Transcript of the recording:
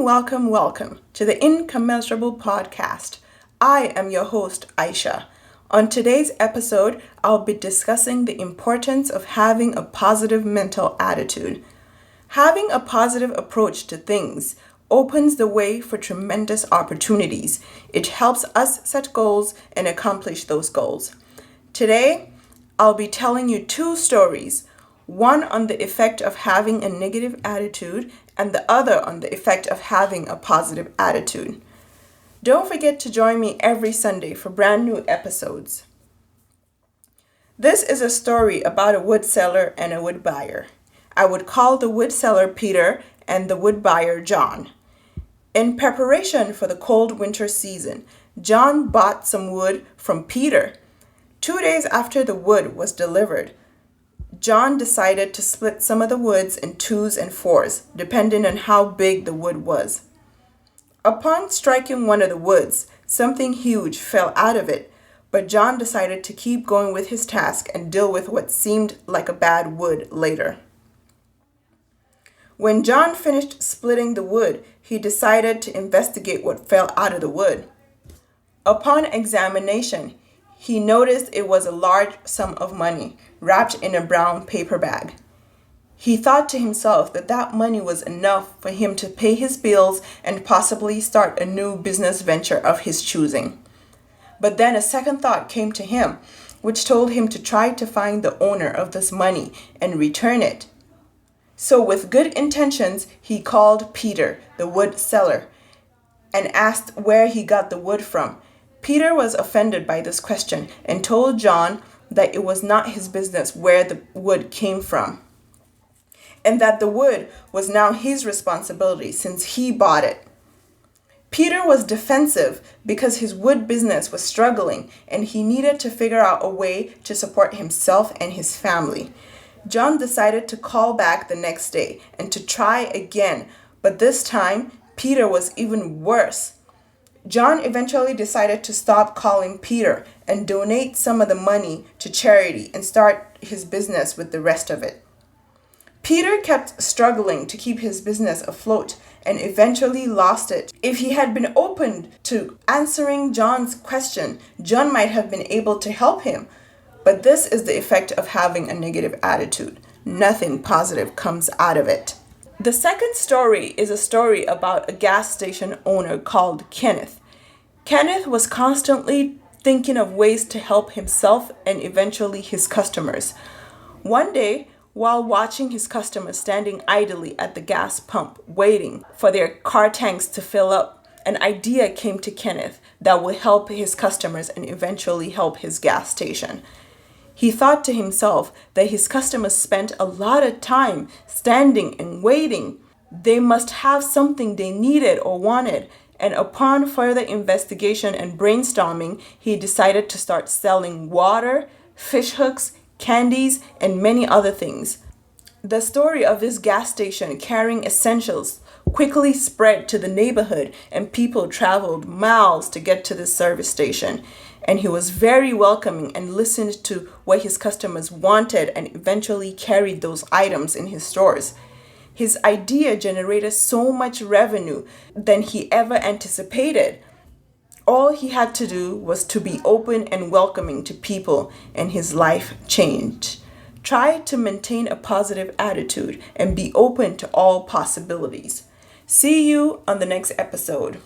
welcome to the Incommensurable Podcast. I am your host, A'isha. On today's episode, I'll be discussing the importance of having a positive mental attitude. Having a positive approach to things opens the way for tremendous opportunities. It helps us set goals and accomplish those goals. Today, I'll be telling you two stories, one on the effect of having a negative attitude and the other on the effect of having a positive attitude. Don't forget to join me every Sunday for brand new episodes. This is a story about a wood seller and a wood buyer. I would call the wood seller Peter and the wood buyer John. In preparation for the cold winter season, John bought some wood from Peter. 2 days after the wood was delivered, John decided to split some of the woods in 2s and 4s, depending on how big the wood was. Upon striking one of the woods, something huge fell out of it, but John decided to keep going with his task and deal with what seemed like a bad wood later. When John finished splitting the wood, he decided to investigate what fell out of the wood. Upon examination, he noticed it was a large sum of money wrapped in a brown paper bag. He thought to himself that that money was enough for him to pay his bills and possibly start a new business venture of his choosing. But then a second thought came to him, which told him to try to find the owner of this money and return it. So with good intentions, he called Peter, the wood seller, and asked where he got the wood from. Peter was offended by this question and told John that it was not his business where the wood came from, and that the wood was now his responsibility since he bought it. Peter was defensive because his wood business was struggling and he needed to figure out a way to support himself and his family. John decided to call back the next day and to try again, but this time Peter was even worse. John eventually decided to stop calling Peter and donate some of the money to charity and start his business with the rest of it. Peter kept struggling to keep his business afloat and eventually lost it. If he had been open to answering John's question, John might have been able to help him. But this is the effect of having a negative attitude. Nothing positive comes out of it. The second story is a story about a gas station owner called Kenneth. Kenneth was constantly thinking of ways to help himself and eventually his customers. One day, while watching his customers standing idly at the gas pump waiting for their car tanks to fill up, an idea came to Kenneth that would help his customers and eventually help his gas station. He thought to himself that his customers spent a lot of time standing and waiting. They must have something they needed or wanted, and upon further investigation and brainstorming, he decided to start selling water, fish hooks, candies, and many other things. The story of this gas station carrying essentials quickly spread to the neighborhood, and people traveled miles to get to this service station. And he was very welcoming and listened to what his customers wanted and eventually carried those items in his stores. His idea generated so much revenue than he ever anticipated. All he had to do was to be open and welcoming to people, and his life changed. Try to maintain a positive attitude and be open to all possibilities. See you on the next episode.